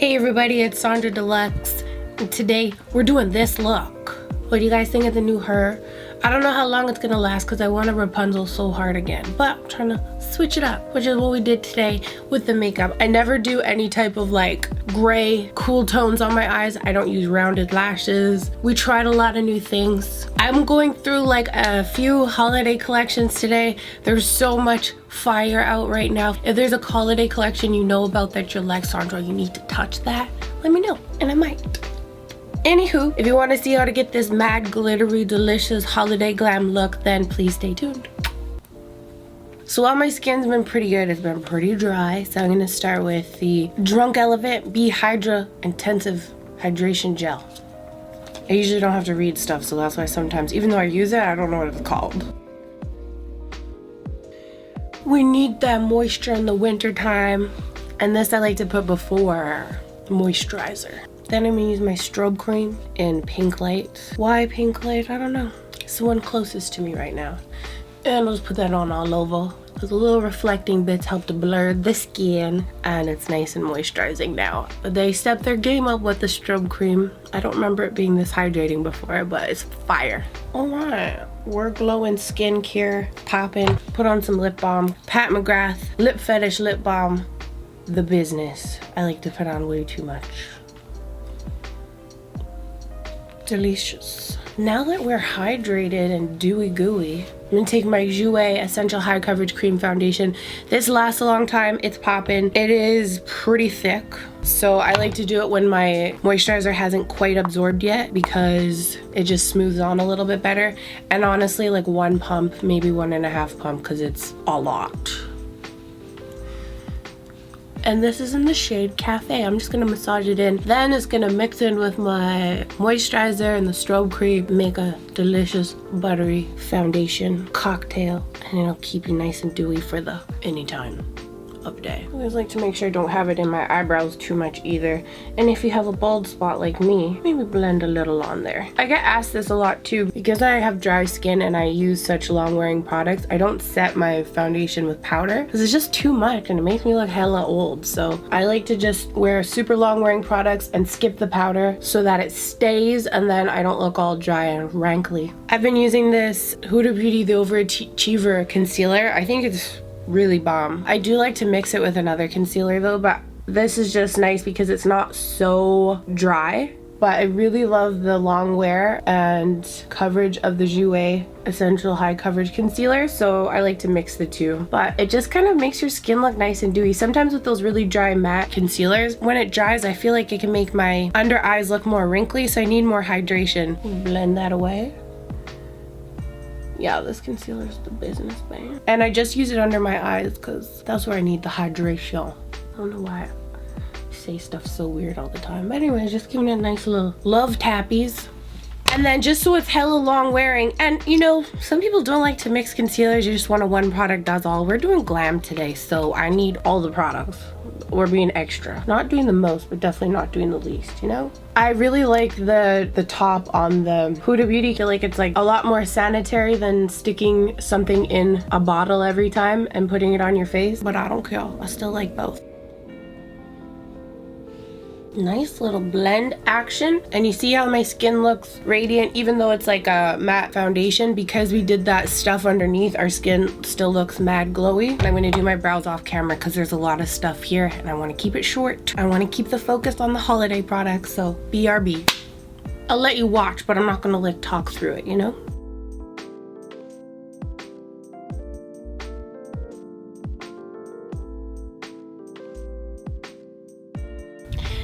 Hey everybody, it's Sonjdradeluxe, and today we're doing this look. What do you guys think of the new her? I don't know how long it's gonna last because I want to Rapunzel so hard again, but I'm trying to switch it up, which is what we did today with the makeup. I never do any type of like gray, cool tones on my eyes. I don't use rounded lashes. We tried a lot of new things. I'm going through like a few holiday collections today. There's so much fire out right now. If there's a holiday collection you know about that you're like, Sandra, you need to touch that, let me know and I might. Anywho, if you want to see how to get this mad glittery delicious holiday glam look, then please stay tuned. So while my skin's been pretty good, it's been pretty dry, so I'm going to start with the Drunk Elephant B Hydra Intensive Hydration Gel. I usually don't have to read stuff, so that's why sometimes, even though I use it, I don't know what it's called. We need that moisture in the winter time, and this I like to put before moisturizer. Then I'm gonna use my strobe cream in Pink Light. Why Pink Light? I don't know. It's the one closest to me right now. And I'll just put that on all over. Because the little reflecting bits help to blur the skin, and it's nice and moisturizing now. They stepped their game up with the strobe cream. I don't remember it being this hydrating before, but it's fire. All right, we're glowing skincare, popping. Put on some lip balm. Pat McGrath Lip Fetish Lip Balm. The business. I like to put on way too much. Delicious. Now that we're hydrated and dewy gooey, I'm gonna take my Jouer Essential High Coverage Cream Foundation. This lasts a long time. It's popping. It is pretty thick, so I like to do it when my moisturizer hasn't quite absorbed yet because it just smooths on a little bit better. And honestly, like one pump, maybe 1.5 pump, because it's a lot. And this is in the shade Cafe. I'm just gonna massage it in. Then it's gonna mix in with my moisturizer and the strobe cream, make a delicious buttery foundation cocktail, and it'll keep you nice and dewy for the anytime of day. I always like to make sure I don't have it in my eyebrows too much either. And if you have a bald spot like me, maybe blend a little on there. I get asked this a lot too, because I have dry skin and I use such long wearing products. I don't set my foundation with powder because it's just too much and it makes me look hella old. So I like to just wear super long wearing products and skip the powder so that it stays and then I don't look all dry and rankly. I've been using this Huda Beauty The Overachiever Concealer. I think it's really bomb. I do like to mix it with another concealer though, but this is just nice because it's not so dry. But I really love the long wear and coverage of the Jouer Essential High Coverage Concealer, so I like to mix the two. But it just kind of makes your skin look nice and dewy. Sometimes with those really dry matte concealers, when it dries, I feel like it can make my under eyes look more wrinkly, so I need more hydration. Blend that away. Yeah, this concealer is the business, man. And I just use it under my eyes because that's where I need the hydration. I don't know why I say stuff so weird all the time. But anyways, just giving it a nice little love tappies. And then just so it's hella long wearing, and you know, some people don't like to mix concealers, you just want a one product does all. We're doing glam today, so I need all the products. We're being extra. Not doing the most, but definitely not doing the least, you know? I really like the top on the Huda Beauty. I feel like it's like a lot more sanitary than sticking something in a bottle every time and putting it on your face, but I don't care. I still like both. Nice little blend action, and you see how my skin looks radiant even though it's like a matte foundation. Because we did that stuff underneath, our skin still looks mad glowy. I'm going to do my brows off camera because there's a lot of stuff here and I want to keep it short. I want to keep the focus on the holiday products, so BRB. I'll let you watch, but I'm not going to like talk through it, you know?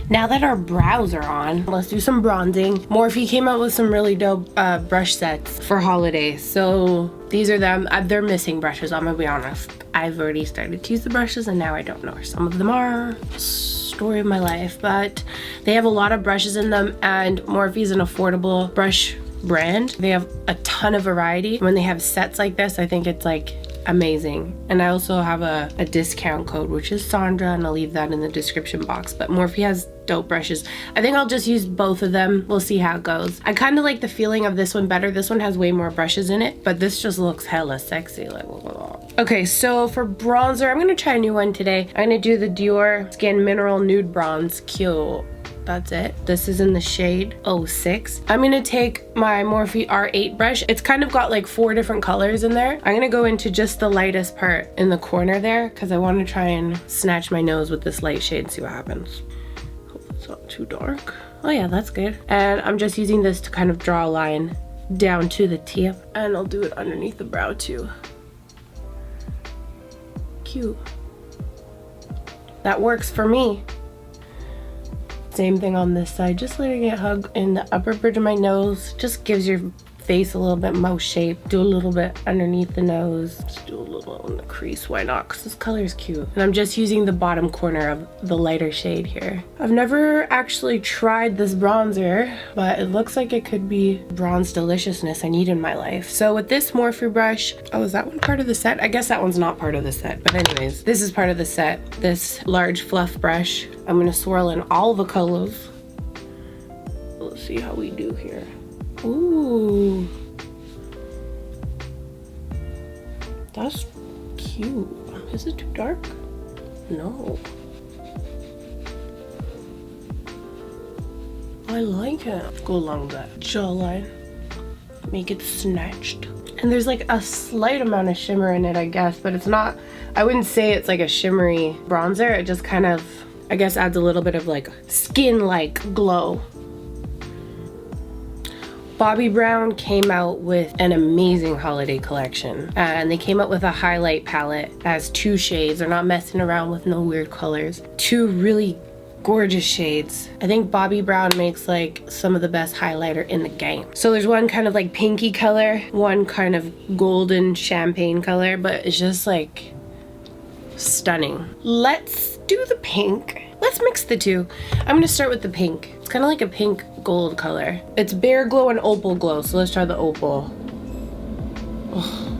Now that our brows are on, let's do some bronzing. Morphe came out with some really dope brush sets for holidays. So these are them. They're missing brushes, I'm gonna be honest. I've already started to use the brushes and now I don't know where some of them are. Story of my life. But they have a lot of brushes in them, and Morphe is an affordable brush brand. They have a ton of variety. When they have sets like this, I think it's like amazing. And I also have a discount code, which is Sandra, and I'll leave that in the description box. But Morphe has dope brushes. I think I'll just use both of them. We'll see how it goes. I kind of like the feeling of this one better. This one has way more brushes in it, but this just looks hella sexy. Like, Okay, so for bronzer, I'm gonna try a new one today. I'm gonna do the Dior Skin Mineral Nude Bronze. Cute. That's it. This is in the shade 06. I'm gonna take my Morphe R8 brush. It's kind of got like 4 different colors in there. I'm gonna go into just the lightest part in the corner there because I want to try and snatch my nose with this light shade and see what happens. Hope it's not too dark. Oh yeah, that's good. And I'm just using this to kind of draw a line down to the tip, and I'll do it underneath the brow too. Cute. That works for me. Same thing on this side, just letting it hug in the upper bridge of my nose. Just gives your face a little bit mouth shape. Do a little bit underneath the nose. Just do a little in the crease, why not? Because this color is cute. And I'm just using the bottom corner of the lighter shade here. I've never actually tried this bronzer, but it looks like it could be bronze deliciousness I need in my life. So with this Morphe brush, oh, is that one part of the set? I guess that one's not part of the set, but anyways, this is part of the set. This large fluff brush. I'm gonna swirl in all the colors. Let's see how we do here. Ooh, that's cute. Is it too dark? No. I like it. Go along that jawline. Make it snatched. And there's like a slight amount of shimmer in it, I guess, but it's not, I wouldn't say it's like a shimmery bronzer. It just kind of, I guess, adds a little bit of like skin-like glow. Bobbi Brown came out with an amazing holiday collection, and they came out with a highlight palette as 2 shades. They're not messing around with no weird colors. 2 really gorgeous shades. I think Bobbi Brown makes like some of the best highlighter in the game. So there's one kind of like pinky color, one kind of golden champagne color, but it's just like stunning. Let's do the pink. Let's mix the 2. I'm gonna start with the pink. It's kind of like a pink gold color. It's Bare Glow and Opal Glow, so let's try the opal. Oh.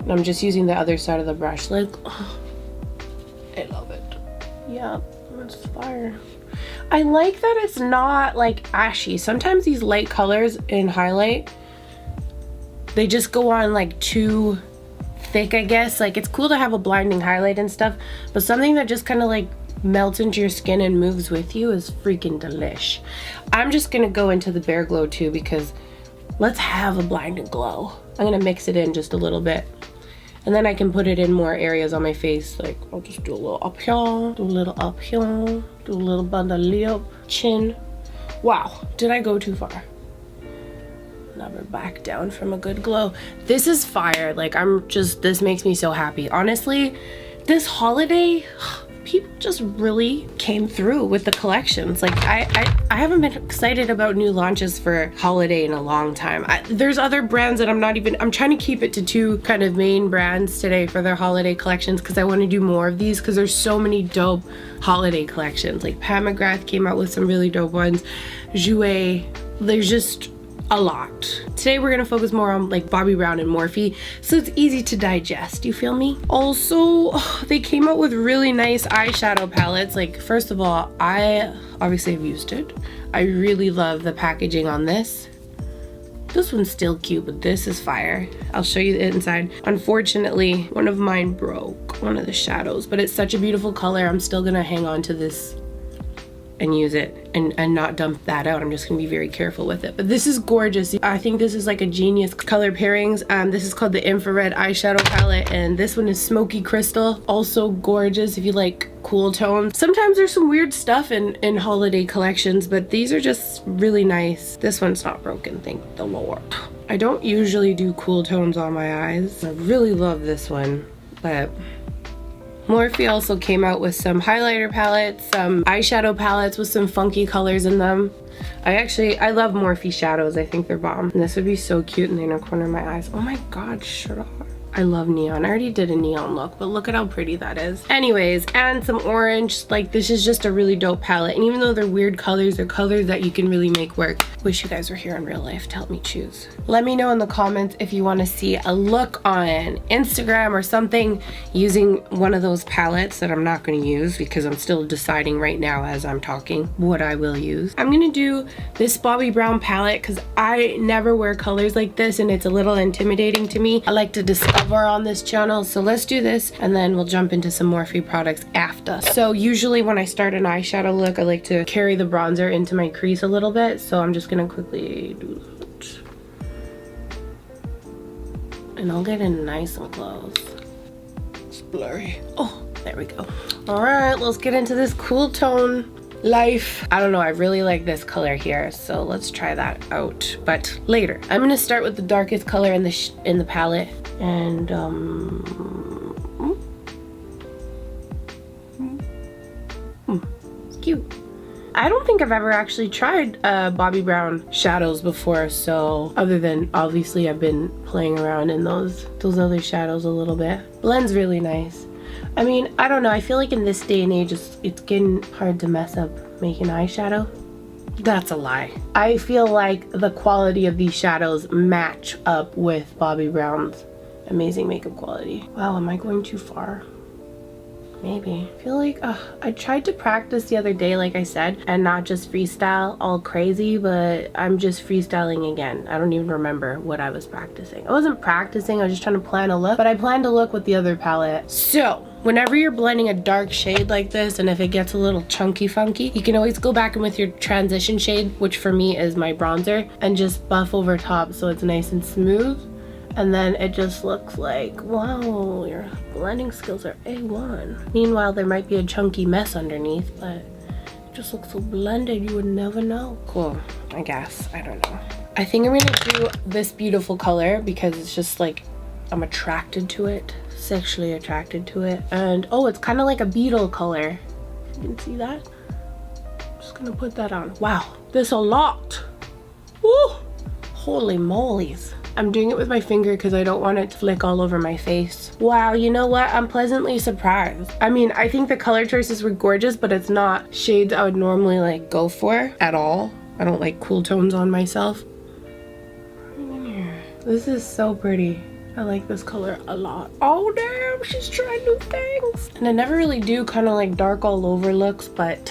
And I'm just using the other side of the brush. Like, oh, I love it. Yeah, it's fire. I like that it's not like ashy. Sometimes these light colors in highlight, they just go on like too thick, I guess. Like, it's cool to have a blinding highlight and stuff, but something that just kind of like melts into your skin and moves with you is freaking delish. I'm just gonna go into the Bare Glow too because let's have a blinding glow. I'm gonna mix it in just a little bit, and then I can put it in more areas on my face. Like, I'll just do a little up here, do a little up here, do a little by the lip, chin. Wow, did I go too far? Never back down from a good glow. This is fire. Like, this makes me so happy. Honestly, this holiday, people just really came through with the collections. Like, I haven't been excited about new launches for holiday in a long time. There's other brands that I'm trying to keep it to 2 kind of main brands today for their holiday collections because I want to do more of these because there's so many dope holiday collections. Like, McGrath came out with some really dope ones. Jouer, there's just a lot. Today we're gonna focus more on like Bobbi Brown and Morphe, so it's easy to digest, you feel me? Also, they came out with really nice eyeshadow palettes. Like, first of all, I obviously have used it. I really love the packaging on this. This one's still cute, but this is fire. I'll show you the inside. Unfortunately, one of mine broke, one of the shadows, but it's such a beautiful color. I'm still gonna hang on to this and use it and not dump that out. I'm just gonna be very careful with it. But this is gorgeous. I think this is like a genius color pairings. This is called the Infrared Eyeshadow Palette, and this one is Smoky Crystal. Also gorgeous if you like cool tones. Sometimes there's some weird stuff in holiday collections, but these are just really nice. This one's not broken, thank the Lord. I don't usually do cool tones on my eyes. I really love this one, but Morphe also came out with some highlighter palettes, some eyeshadow palettes with some funky colors in them. I love Morphe shadows. I think they're bomb. And this would be so cute in the inner corner of my eyes. Oh my god, shut up. I love neon. I already did a neon look, but look at how pretty that is. Anyways, and some orange. Like, this is just a really dope palette. And even though they're weird colors, they're colors that you can really make work. Wish you guys were here in real life to help me choose. Let me know in the comments if you want to see a look on Instagram or something using one of those palettes that I'm not going to use because I'm still deciding right now as I'm talking what I will use. I'm going to do this Bobbi Brown palette because I never wear colors like this and it's a little intimidating to me. I like to discuss ever on this channel. So let's do this and then we'll jump into some Morphe products after. So usually when I start an eyeshadow look, I like to carry the bronzer into my crease a little bit. So I'm just gonna quickly do that. And I'll get in nice and close. It's blurry. Oh, there we go. All right, let's get into this cool tone life. I don't know, I really like this color here, so let's try that out, but later. I'm gonna start with the darkest color in the palette, and it's cute. I don't think I've ever actually tried Bobbi Brown shadows before, so other than obviously I've been playing around in those other shadows a little bit. Blends really nice. I mean, I don't know, I feel like in this day and age it's getting hard to mess up making eyeshadow. That's a lie. I feel like the quality of these shadows match up with Bobbi Brown's amazing makeup quality. Wow, am I going too far? Maybe. I feel like I tried to practice the other day, like I said, and not just freestyle all crazy, but I'm just freestyling again. I don't even remember what I was practicing. I wasn't practicing, I was just trying to plan a look, but I planned a look with the other palette. So whenever you're blending a dark shade like this, and if it gets a little chunky funky, you can always go back in with your transition shade, which for me is my bronzer, and just buff over top so it's nice and smooth. And then it just looks like, wow, your blending skills are A1. Meanwhile, there might be a chunky mess underneath, but it just looks so blended, you would never know. Cool, I guess, I don't know. I think I'm gonna do this beautiful color because it's just like, I'm attracted to it, sexually attracted to it. And oh, it's kind of like a beetle color. You can see that? Just gonna put that on. Wow, this a lot. Woo! Holy moly's. I'm doing it with my finger because I don't want it to flick all over my face. Wow, you know what? I'm pleasantly surprised. I mean, I think the color choices were gorgeous, but it's not shades I would normally like go for at all. I don't like cool tones on myself. This is so pretty. I like this color a lot. Oh damn, she's trying new things. And I never really do kind of like dark all over looks, but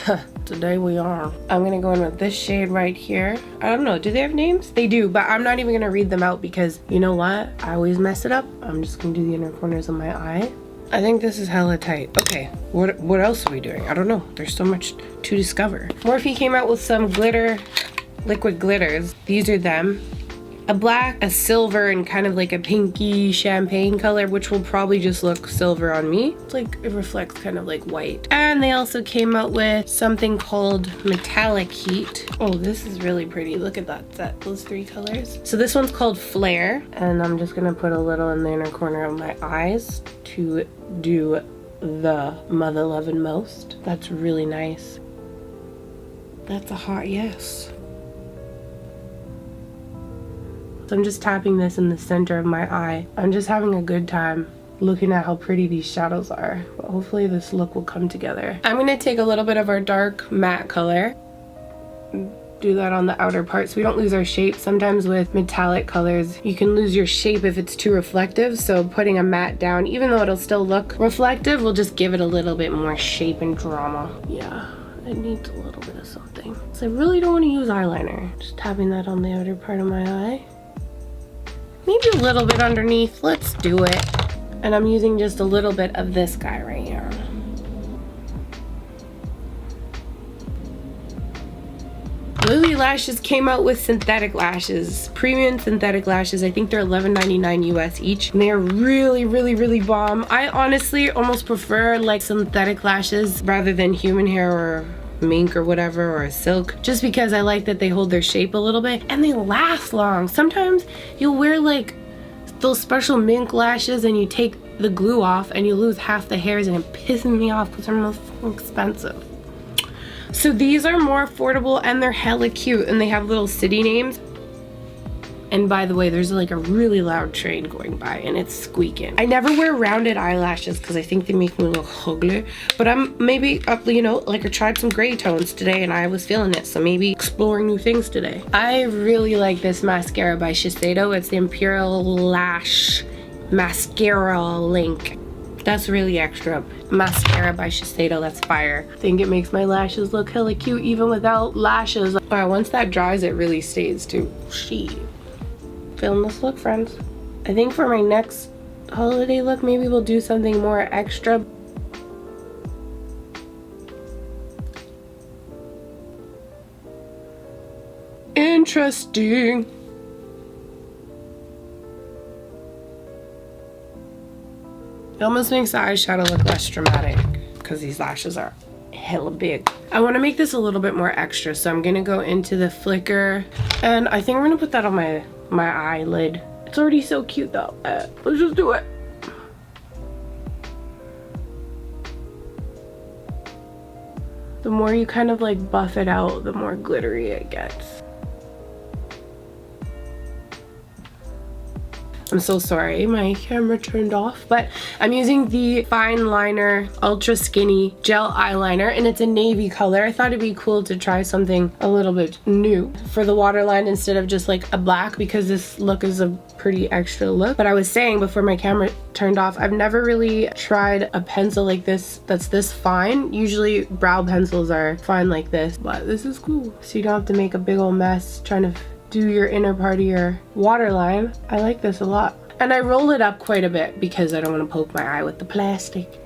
today we are. I'm gonna go in with this shade right here. I don't know, do they have names? They do, but I'm not even gonna read them out because you know what? I always mess it up. I'm just gonna do the inner corners of my eye. I think this is hella tight. Okay, what else are we doing? I don't know, there's so much to discover. Morphe came out with some glitter, liquid glitters. These are them. A black, a silver, and kind of like a pinky champagne color, which will probably just look silver on me. It's like, it reflects kind of like white. And they also came out with something called Metallic Heat. Oh, this is really pretty. Look at that set, those three colors. So this one's called Flare, and I'm just gonna put a little in the inner corner of my eyes to do the mother loving most. That's really nice. That's a hot yes. So I'm just tapping this in the center of my eye. I'm just having a good time looking at how pretty these shadows are. But hopefully this look will come together. I'm gonna take a little bit of our dark matte color, do that on the outer part so we don't lose our shape. Sometimes with metallic colors, you can lose your shape if it's too reflective. So putting a matte down, even though it'll still look reflective, will just give it a little bit more shape and drama. Yeah, it needs a little bit of something. So I really don't want to use eyeliner. Just tapping that on the outer part of my eye. Maybe a little bit underneath, let's do it. And I'm using just a little bit of this guy right here. Lily Lashes came out with synthetic lashes, premium synthetic lashes. I think they're $11.99 US each. And they are really, really, really bomb. I honestly almost prefer like synthetic lashes rather than human hair or mink or whatever, or a silk, just because I like that they hold their shape a little bit and they last long. Sometimes you'll wear like those special mink lashes and you take the glue off and you lose half the hairs, and it pisses me off because they're most expensive. So these are more affordable and they're hella cute, and they have little city names. And by the way, there's like a really loud train going by and it's squeaking. I never wear rounded eyelashes because I think they make me look ugly. But I'm maybe up, you know, like I tried some gray tones today and I was feeling it. So maybe exploring new things today. I really like this mascara by Shiseido. It's the Imperial Lash Mascara Link. That's really extra. Mascara by Shiseido, that's fire. I think it makes my lashes look hella cute even without lashes. Wow, once that dries, it really stays too. Feeling this look, friends. I think for my next holiday look. Maybe we'll do something more extra. Interesting. It almost makes the eyeshadow look less dramatic because these lashes are hella big. I want to make this a little bit more extra, so I'm gonna go into the flicker, and I think I'm gonna put that on my eyelid. It's already so cute though. Let's just do it. The more you kind of like buff it out, the more glittery it gets. I'm so sorry, my camera turned off, but I'm using the Fine Liner Ultra Skinny Gel Eyeliner, and it's a navy color. I thought it'd be cool to try something a little bit new for the waterline instead of just like a black, because this look is a pretty extra look. But I was saying before my camera turned off, I've never really tried a pencil like this that's this fine. Usually brow pencils are fine like this, but this is cool. So you don't have to make a big old mess trying to do your inner part of your waterline. I like this a lot. And I roll it up quite a bit because I don't want to poke my eye with the plastic.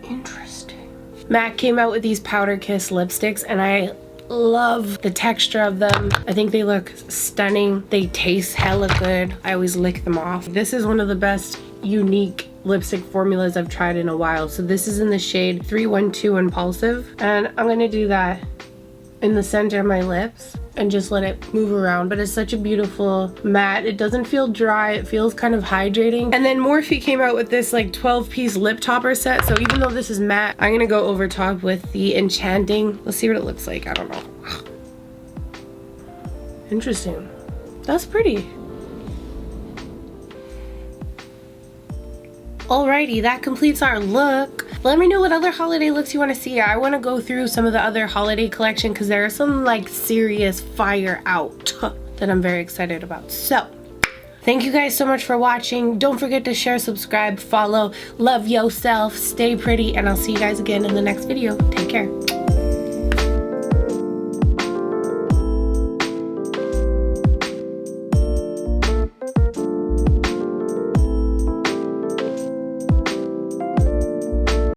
Interesting. MAC came out with these Powder Kiss lipsticks, and I love the texture of them. I think they look stunning. They taste hella good. I always lick them off. This is one of the best unique lipstick formulas I've tried in a while. So this is in the shade 312 Impulsive, and I'm gonna do that in the center of my lips and just let it move around. But it's such a beautiful matte. It doesn't feel dry. It feels kind of hydrating. And then Morphe came out with this like 12-piece lip topper set. So even though this is matte, I'm gonna go over top with the Enchanting. Let's see what it looks like. I don't know. Interesting. That's pretty. Alrighty, that completes our look. Let me know what other holiday looks you want to see. I want to go through some of the other holiday collection because there are some like serious fire out that I'm very excited about. So, thank you guys so much for watching. Don't forget to share, subscribe, follow, love yourself, stay pretty, and I'll see you guys again in the next video. Take care.